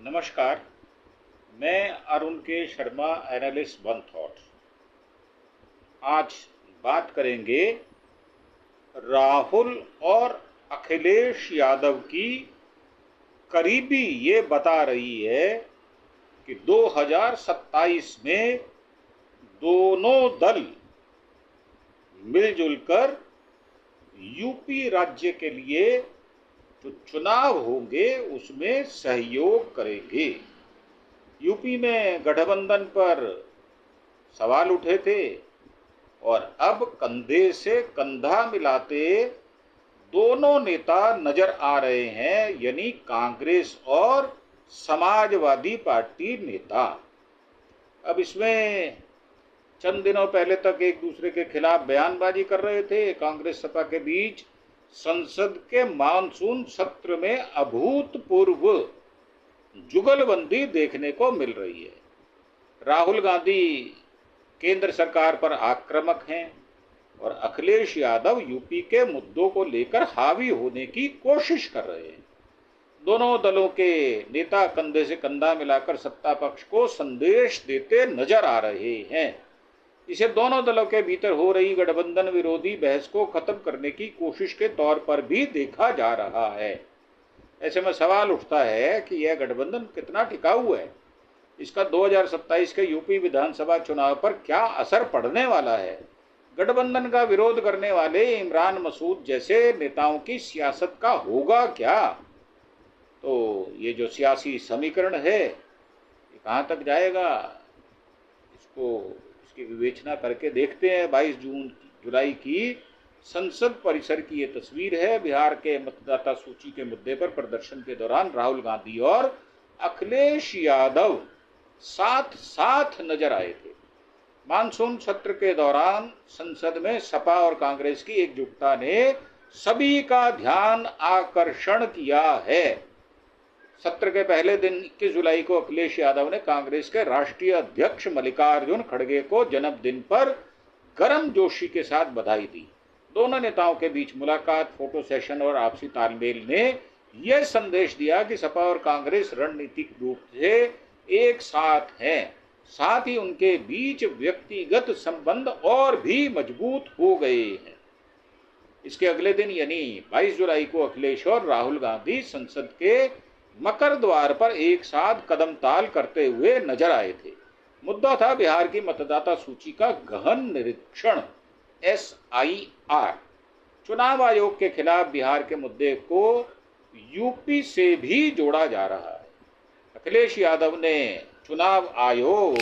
नमस्कार। मैं अरुण के शर्मा, एनालिस्ट वन थॉट। आज बात करेंगे राहुल और अखिलेश यादव की। करीबी ये बता रही है कि 2027 में दोनों दल मिलजुल कर यूपी राज्य के लिए जो चुनाव होंगे उसमें सहयोग करेंगे। यूपी में गठबंधन पर सवाल उठे थे और अब कंधे से कंधा मिलाते दोनों नेता नजर आ रहे हैं, यानी कांग्रेस और समाजवादी पार्टी नेता। अब इसमें चंद दिनों पहले तक एक दूसरे के खिलाफ बयानबाजी कर रहे थे। कांग्रेस सपा के बीच संसद के मानसून सत्र में अभूतपूर्व जुगलबंदी देखने को मिल रही है। राहुल गांधी केंद्र सरकार पर आक्रामक हैं और अखिलेश यादव यूपी के मुद्दों को लेकर हावी होने की कोशिश कर रहे हैं। दोनों दलों के नेता कंधे से कंधा मिलाकर सत्ता पक्ष को संदेश देते नजर आ रहे हैं। इसे दोनों दलों के भीतर हो रही गठबंधन विरोधी बहस को खत्म करने की कोशिश के तौर पर भी देखा जा रहा है। ऐसे में सवाल उठता है कि यह गठबंधन कितना टिकाऊ है, इसका 2027 के यूपी विधानसभा चुनाव पर क्या असर पड़ने वाला है। गठबंधन का विरोध करने वाले इमरान मसूद जैसे नेताओं की सियासत का होगा क्या। तो ये जो सियासी समीकरण है ये कहाँ तक जाएगा, इसकी विवेचना करके देखते हैं। 22 जुलाई की संसद परिसर की ये तस्वीर है। बिहार के मतदाता सूची के मुद्दे पर प्रदर्शन के दौरान राहुल गांधी और अखिलेश यादव साथ साथ नजर आए थे। मानसून सत्र के दौरान संसद में सपा और कांग्रेस की एकजुटता ने सभी का ध्यान आकर्षण किया है। सत्र के पहले दिन 21 जुलाई को अखिलेश यादव ने कांग्रेस के राष्ट्रीय अध्यक्ष मल्लिकार्जुन खड़गे को जन्मदिन पर गर्मजोशी के साथ बधाई दी। दोनों नेताओं के बीच मुलाकात, फोटो सेशन और आपसी तालमेल ने यह संदेश दिया कि सपा और कांग्रेस रणनीतिक रूप से एक साथ हैं। साथ ही उनके बीच व्यक्तिगत संबंध और भी मजबूत हो गए हैं। इसके अगले दिन यानी 22 जुलाई को अखिलेश और राहुल गांधी संसद के मकर द्वार पर एक साथ कदम ताल करते हुए नजर आए थे। मुद्दा था बिहार की मतदाता सूची का गहन निरीक्षण, SIR। चुनाव आयोग के खिलाफ बिहार के मुद्दे को यूपी से भी जोड़ा जा रहा है। अखिलेश यादव ने चुनाव आयोग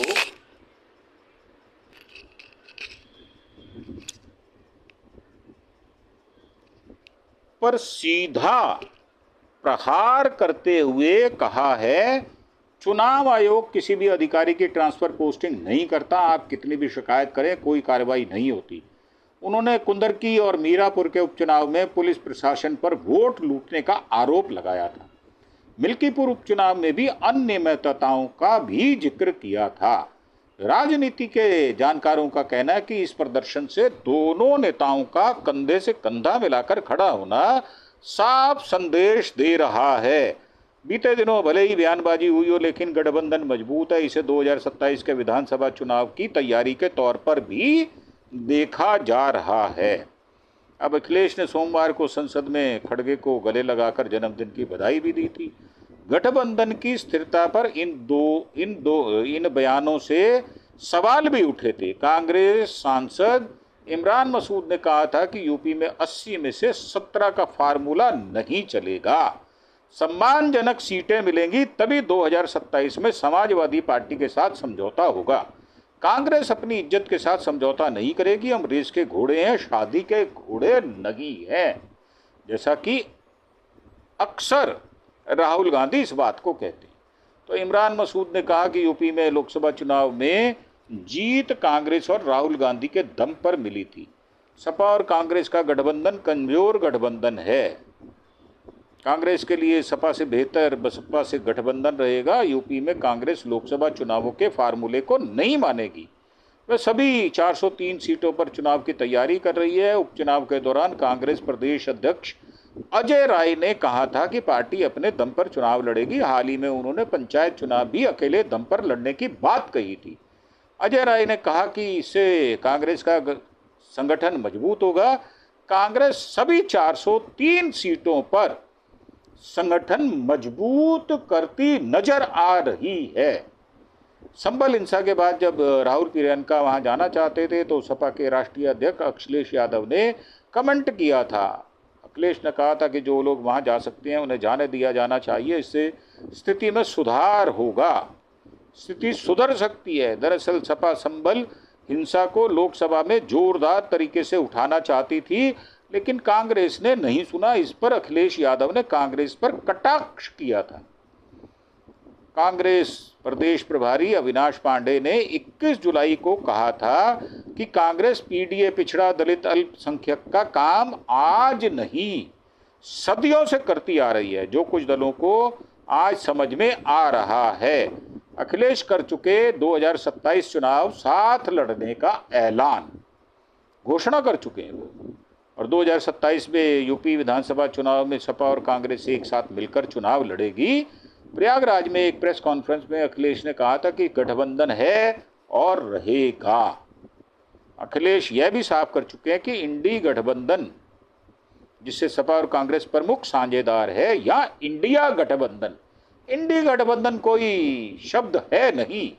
पर सीधा प्रहार करते हुए कहा है, चुनाव आयोग किसी भी अधिकारी की ट्रांसफर पोस्टिंग नहीं करता। आप कितनी भी शिकायत करें कोई कार्रवाई नहीं होती। उन्होंने कुंदरकी और मीरापुर के उपचुनाव में पुलिस प्रशासन पर वोट लूटने का आरोप लगाया था। मिल्कीपुर उपचुनाव में भी अनियमितताओं का भी जिक्र किया था। राजनीति के जानकारों का कहना है कि इस प्रदर्शन से दोनों नेताओं का कंधे से कंधा मिलाकर खड़ा होना साफ संदेश दे रहा है। बीते दिनों भले ही बयानबाजी हुई हो, लेकिन गठबंधन मजबूत है। इसे 2027 के विधानसभा चुनाव की तैयारी के तौर पर भी देखा जा रहा है। अब अखिलेश ने सोमवार को संसद में खड़गे को गले लगाकर जन्मदिन की बधाई भी दी थी। गठबंधन की स्थिरता पर इन बयानों से सवाल भी उठे थे। कांग्रेस सांसद इमरान मसूद ने कहा था कि यूपी में 80 में से 17 का फार्मूला नहीं चलेगा। सम्मानजनक सीटें मिलेंगी तभी 2027 में समाजवादी पार्टी के साथ समझौता होगा। कांग्रेस अपनी इज्जत के साथ समझौता नहीं करेगी। हम रेस के घोड़े हैं, शादी के घोड़े नहीं हैं, जैसा कि अक्सर राहुल गांधी इस बात को कहते हैं। तो इमरान मसूद ने कहा कि यूपी में लोकसभा चुनाव में जीत कांग्रेस और राहुल गांधी के दम पर मिली थी। सपा और कांग्रेस का गठबंधन कमजोर गठबंधन है। कांग्रेस के लिए सपा से बेहतर बसपा से गठबंधन रहेगा। यूपी में कांग्रेस लोकसभा चुनावों के फार्मूले को नहीं मानेगी। वह सभी 403 सीटों पर चुनाव की तैयारी कर रही है। उपचुनाव के दौरान कांग्रेस प्रदेश अध्यक्ष अजय राय ने कहा था कि पार्टी अपने दम पर चुनाव लड़ेगी। हाल ही में उन्होंने पंचायत चुनाव भी अकेले दम पर लड़ने की बात कही थी। अजय राय ने कहा कि इससे कांग्रेस का संगठन मजबूत होगा। कांग्रेस सभी 403 सीटों पर संगठन मजबूत करती नजर आ रही है। संभल हिंसा के बाद जब राहुल प्रियंका वहां जाना चाहते थे तो सपा के राष्ट्रीय अध्यक्ष अखिलेश यादव ने कमेंट किया था। अखिलेश ने कहा था कि जो लोग वहां जा सकते हैं उन्हें जाने दिया जाना चाहिए, इससे स्थिति में सुधार होगा, स्थिति सुधर सकती है। दरअसल सपा संभल हिंसा को लोकसभा में जोरदार तरीके से उठाना चाहती थी, लेकिन कांग्रेस ने नहीं सुना। इस पर अखिलेश यादव ने कांग्रेस पर कटाक्ष किया था। कांग्रेस प्रदेश प्रभारी अविनाश पांडे ने 21 जुलाई को कहा था कि कांग्रेस पीडीए पिछड़ा दलित अल्पसंख्यक का काम आज नहीं सदियों से करती आ रही है, जो कुछ दलों को आज समझ में आ रहा है। अखिलेश कर चुके 2027 चुनाव साथ लड़ने का ऐलान घोषणा कर चुके हैं वो, और 2027 में यूपी विधानसभा चुनाव में सपा और कांग्रेस एक साथ मिलकर चुनाव लड़ेगी। प्रयागराज में एक प्रेस कॉन्फ्रेंस में अखिलेश ने कहा था कि गठबंधन है और रहेगा। अखिलेश यह भी साफ कर चुके हैं कि इंडी गठबंधन, जिससे सपा और कांग्रेस प्रमुख साझेदार है, या इंडिया गठबंधन, इंडी गठबंधन कोई शब्द है नहीं।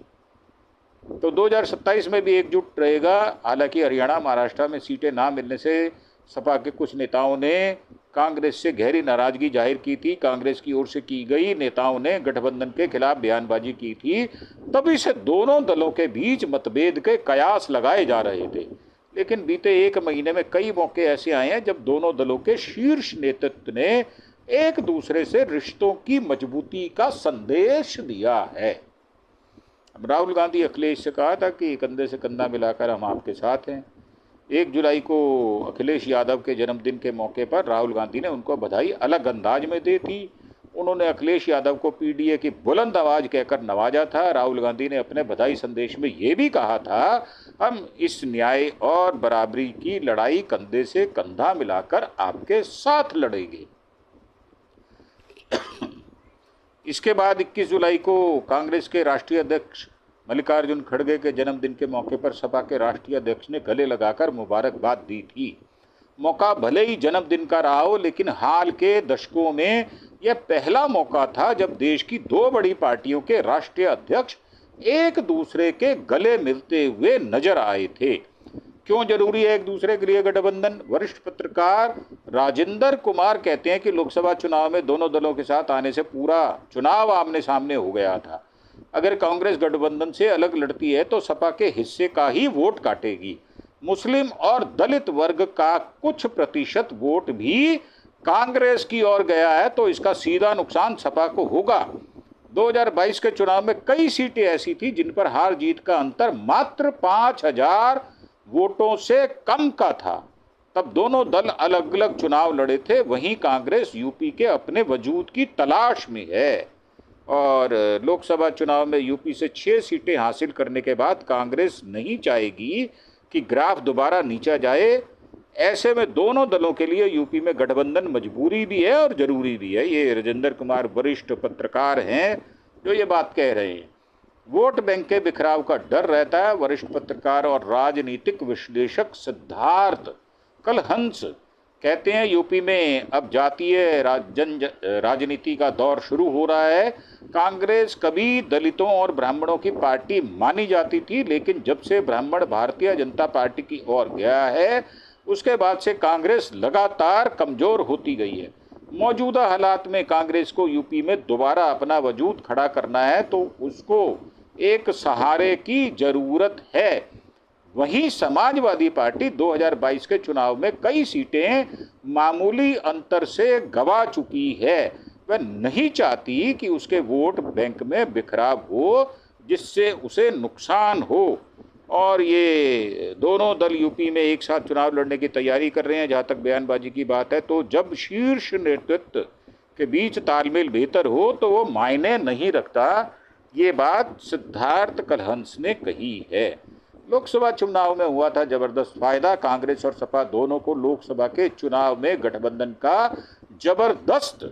तो 2027 में भी एकजुट रहेगा। हालांकि हरियाणा महाराष्ट्र में सीटें ना मिलने से सपा के कुछ नेताओं ने कांग्रेस से गहरी नाराजगी जाहिर की थी। कांग्रेस की ओर से की गई नेताओं ने गठबंधन के खिलाफ बयानबाजी की थी। तभी से दोनों दलों के बीच मतभेद के कयास लगाए जा रहे थे। लेकिन बीते एक महीने में कई मौके ऐसे आए हैं जब दोनों दलों के शीर्ष नेतृत्व ने एक दूसरे से रिश्तों की मजबूती का संदेश दिया है। राहुल गांधी अखिलेश से कहा था कि कंधे से कंधा मिलाकर हम आपके साथ हैं। 1 जुलाई को अखिलेश यादव के जन्मदिन के मौके पर राहुल गांधी ने उनको बधाई अलग अंदाज में दी थी। उन्होंने अखिलेश यादव को पीडीए की बुलंद आवाज कहकर नवाजा था। राहुल गांधी ने अपने बधाई संदेश में ये भी कहा था, हम इस न्याय और बराबरी की लड़ाई कंधे से कंधा मिलाकर आपके साथ लड़ेंगे। इसके बाद 21 जुलाई को कांग्रेस के राष्ट्रीय अध्यक्ष मल्लिकार्जुन खड़गे के जन्मदिन के मौके पर सपा के राष्ट्रीय अध्यक्ष ने गले लगाकर मुबारकबाद दी थी। मौका भले ही जन्मदिन का रहा हो, लेकिन हाल के दशकों में यह पहला मौका था जब देश की 2 बड़ी पार्टियों के राष्ट्रीय अध्यक्ष एक दूसरे के गले मिलते हुए नजर आए थे। क्यों जरूरी है एक दूसरे के लिए गठबंधन? वरिष्ठ पत्रकार राजेंद्र कुमार कहते हैं कि लोकसभा चुनाव में दोनों दलों के साथ आने से पूरा चुनाव आमने सामने हो गया था। अगर कांग्रेस गठबंधन से अलग लड़ती है तो सपा के हिस्से का ही वोट काटेगी। मुस्लिम और दलित वर्ग का कुछ प्रतिशत वोट भी कांग्रेस की ओर गया है, तो इसका सीधा नुकसान सपा को होगा। 2022 के चुनाव में कई सीटें ऐसी थी जिन पर हार जीत का अंतर मात्र 5000 वोटों से कम का था। तब दोनों दल अलग अलग चुनाव लड़े थे। वहीं कांग्रेस यूपी के अपने वजूद की तलाश में है, और लोकसभा चुनाव में यूपी से 6 सीटें हासिल करने के बाद कांग्रेस नहीं चाहेगी कि ग्राफ दोबारा नीचा जाए। ऐसे में दोनों दलों के लिए यूपी में गठबंधन मजबूरी भी है और जरूरी भी है। ये राजेंद्र कुमार वरिष्ठ पत्रकार हैं जो ये बात कह रहे हैं। वोट बैंक के बिखराव का डर रहता है। वरिष्ठ पत्रकार और राजनीतिक विश्लेषक सिद्धार्थ कलहंस कहते हैं, यूपी में अब जातीय राजनीति का दौर शुरू हो रहा है। कांग्रेस कभी दलितों और ब्राह्मणों की पार्टी मानी जाती थी, लेकिन जब से ब्राह्मण भारतीय जनता पार्टी की ओर गया है उसके बाद से कांग्रेस लगातार कमजोर होती गई है। मौजूदा हालात में कांग्रेस को यूपी में दोबारा अपना वजूद खड़ा करना है तो उसको एक सहारे की जरूरत है। वहीं समाजवादी पार्टी 2022 के चुनाव में कई सीटें मामूली अंतर से गंवा चुकी है। वह नहीं चाहती कि उसके वोट बैंक में बिखराव हो जिससे उसे नुकसान हो। और ये दोनों दल यूपी में एक साथ चुनाव लड़ने की तैयारी कर रहे हैं। जहाँ तक बयानबाजी की बात है तो जब शीर्ष नेतृत्व के बीच तालमेल बेहतर हो तो वो मायने नहीं रखता। ये बात सिद्धार्थ कलहंस ने कही है। लोकसभा चुनाव में हुआ था जबरदस्त फायदा। कांग्रेस और सपा दोनों को लोकसभा के चुनाव में गठबंधन का जबरदस्त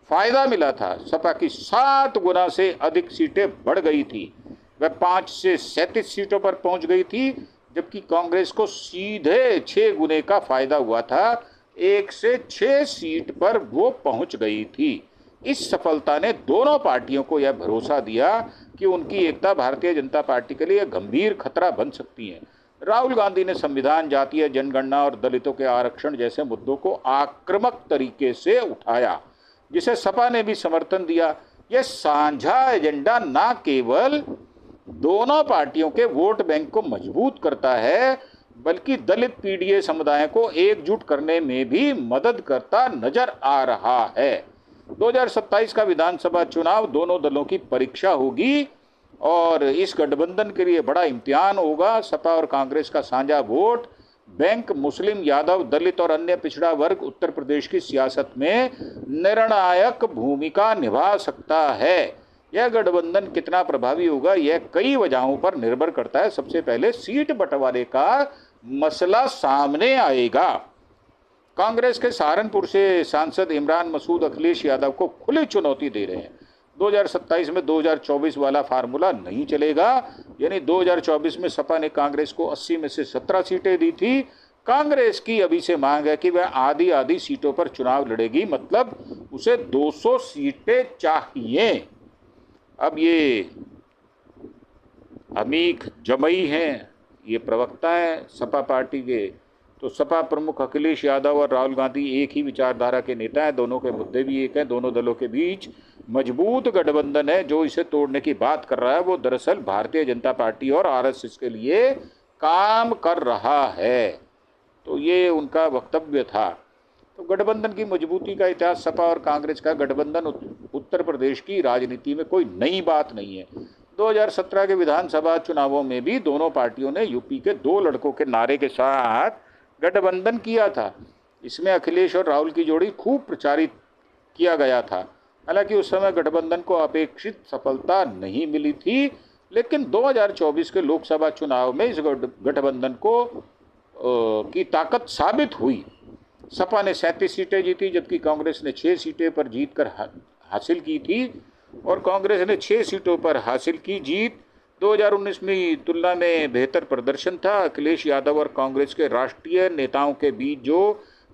फायदा मिला था। सपा की 7 गुना से अधिक सीटें बढ़ गई थी, वह 5 से 37 सीटों पर पहुंच गई थी, जबकि कांग्रेस को सीधे 6 गुने का फायदा हुआ था, 1 से 6 सीट पर वो पहुंच गई थी। इस सफलता ने दोनों पार्टियों को यह भरोसा दिया कि उनकी एकता भारतीय जनता पार्टी के लिए गंभीर खतरा बन सकती है। राहुल गांधी ने संविधान, जातीय जनगणना और दलितों के आरक्षण जैसे मुद्दों को आक्रामक तरीके से उठाया, जिसे सपा ने भी समर्थन दिया। यह साझा एजेंडा न केवल दोनों पार्टियों के वोट बैंक को मजबूत करता है, बल्कि दलित पीड़ित समुदाय को एकजुट करने में भी मदद करता नजर आ रहा है। 2027 का विधानसभा चुनाव दोनों दलों की परीक्षा होगी और इस गठबंधन के लिए बड़ा इम्तिहान होगा। सपा और कांग्रेस का साझा वोट बैंक मुस्लिम, यादव, दलित और अन्य पिछड़ा वर्ग उत्तर प्रदेश की सियासत में निर्णायक भूमिका निभा सकता है। यह गठबंधन कितना प्रभावी होगा, यह कई वजहों पर निर्भर करता है। सबसे पहले सीट बंटवारे का मसला सामने आएगा। कांग्रेस के सहारनपुर से सांसद इमरान मसूद अखिलेश यादव को खुली चुनौती दे रहे हैं। 2027 में 2024 वाला फार्मूला नहीं चलेगा, यानी 2024 में सपा ने कांग्रेस को 80 में से 17 सीटें दी थी। कांग्रेस की अभी से मांग है कि वह आधी आधी सीटों पर चुनाव लड़ेगी, मतलब उसे 200 सीटें चाहिए। अब ये अमीक जमई हैं, ये प्रवक्ता हैं सपा पार्टी के, तो सपा प्रमुख अखिलेश यादव और राहुल गांधी एक ही विचारधारा के नेता हैं, दोनों के मुद्दे भी एक हैं। दोनों दलों के बीच मजबूत गठबंधन है। जो इसे तोड़ने की बात कर रहा है वो दरअसल भारतीय जनता पार्टी और आरएसएस के लिए काम कर रहा है। तो ये उनका वक्तव्य था। तो गठबंधन की मजबूती का इतिहास, सपा और कांग्रेस का गठबंधन उत्तर प्रदेश की राजनीति में कोई नई बात नहीं है। 2017 के विधानसभा चुनावों में भी दोनों पार्टियों ने यूपी के 2 लड़कों के नारे के साथ गठबंधन किया था। इसमें अखिलेश और राहुल की जोड़ी खूब प्रचारित किया गया था। हालांकि उस समय गठबंधन को अपेक्षित सफलता नहीं मिली थी, लेकिन 2024 के लोकसभा चुनाव में इस गठबंधन को की ताकत साबित हुई। सपा ने 37 सीटें जीती, जबकि कांग्रेस ने 6 सीटें पर जीत कर हासिल की थी, और कांग्रेस ने 6 सीटों पर हासिल की जीत। 2019 में तुलना में बेहतर प्रदर्शन था। अखिलेश यादव और कांग्रेस के राष्ट्रीय नेताओं के बीच जो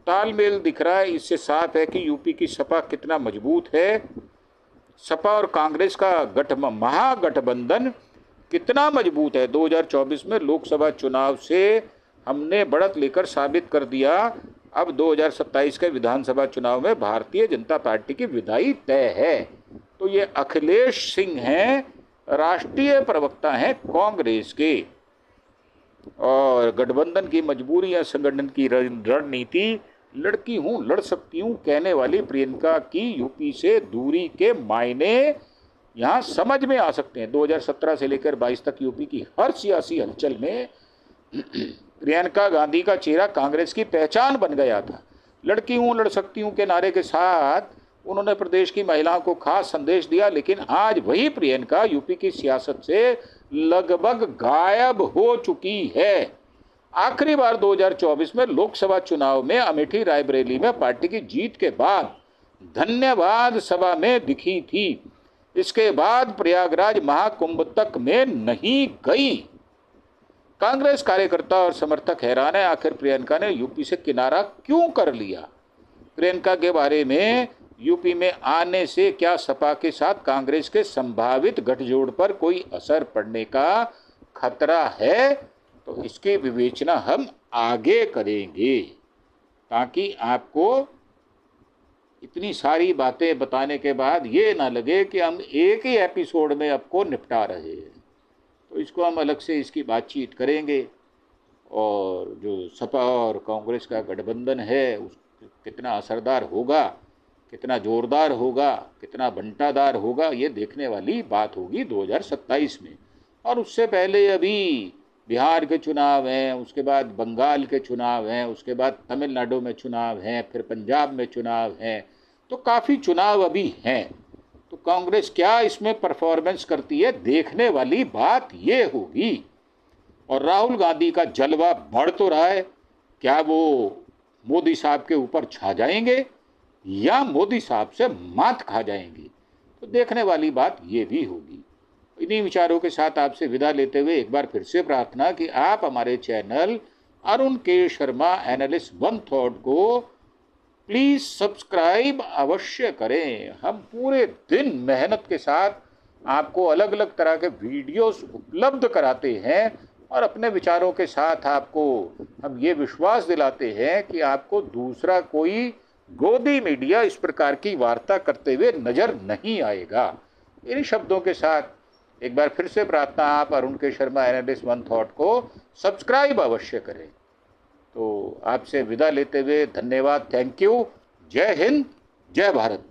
तालमेल दिख रहा है, इससे साफ है कि यूपी की सपा कितना मजबूत है। सपा और कांग्रेस का महागठबंधन कितना मजबूत है। 2024 में लोकसभा चुनाव से हमने बढ़त लेकर साबित कर दिया। अब 2027 के विधानसभा चुनाव में भारतीय जनता पार्टी की विदाई तय है। तो ये अखिलेश सिंह हैं, राष्ट्रीय प्रवक्ता हैं कांग्रेस के। और गठबंधन की मजबूरी या संगठन की रणनीति, लड़की हूं लड़ सकती हूं कहने वाली प्रियंका की यूपी से दूरी के मायने यहां समझ में आ सकते हैं। 2017 से लेकर 22 तक यूपी की हर सियासी हलचल में प्रियंका गांधी का चेहरा कांग्रेस की पहचान बन गया था। लड़की हूं लड़ सकती हूं के नारे के साथ उन्होंने प्रदेश की महिलाओं को खास संदेश दिया, लेकिन आज वही प्रियंका यूपी की सियासत से लगभग गायब हो चुकी है। आखिरी बार 2024 में लोकसभा चुनाव में अमेठी रायबरेली में पार्टी की जीत के बाद धन्यवाद सभा में दिखी थी। इसके बाद प्रयागराज महाकुंभ तक में नहीं गई। कांग्रेस कार्यकर्ता और समर्थक हैरान है, आखिर प्रियंका ने यूपी से किनारा क्यों कर लिया। प्रियंका के बारे में यूपी में आने से क्या सपा के साथ कांग्रेस के संभावित गठजोड़ पर कोई असर पड़ने का खतरा है, तो इसकी विवेचना हम आगे करेंगे, ताकि आपको इतनी सारी बातें बताने के बाद ये ना लगे कि हम एक ही एपिसोड में आपको निपटा रहे हैं। तो इसको हम अलग से इसकी बातचीत करेंगे। और जो सपा और कांग्रेस का गठबंधन है उस कितना असरदार होगा, कितना जोरदार होगा, कितना बंटादार होगा, ये देखने वाली बात होगी 2027 में। और उससे पहले अभी बिहार के चुनाव हैं, उसके बाद बंगाल के चुनाव हैं, उसके बाद तमिलनाडु में चुनाव हैं, फिर पंजाब में चुनाव हैं, तो काफ़ी चुनाव अभी हैं। तो कांग्रेस क्या इसमें परफॉर्मेंस करती है, देखने वाली बात ये होगी। और राहुल गांधी का जलवा बढ़ तो रहा है, क्या वो मोदी साहब के ऊपर छा जाएंगे, या मोदी साहब से मात खा जाएंगी। तो देखने वाली बात ये भी होगी। इन्हीं विचारों के साथ आपसे विदा लेते हुए एक बार फिर से प्रार्थना कि आप हमारे चैनल अरुण के शर्मा एनालिस्ट वन थॉट को प्लीज सब्सक्राइब अवश्य करें। हम पूरे दिन मेहनत के साथ आपको अलग अलग तरह के वीडियोस उपलब्ध कराते हैं और अपने विचारों के साथ आपको हम ये विश्वास दिलाते हैं कि आपको दूसरा कोई गोदी मीडिया इस प्रकार की वार्ता करते हुए नजर नहीं आएगा। इन शब्दों के साथ एक बार फिर से प्रार्थना, आप अरुण के शर्मा एनालिस्ट वन थॉट को सब्सक्राइब अवश्य करें। तो आपसे विदा लेते हुए धन्यवाद, थैंक यू, जय हिंद, जय भारत।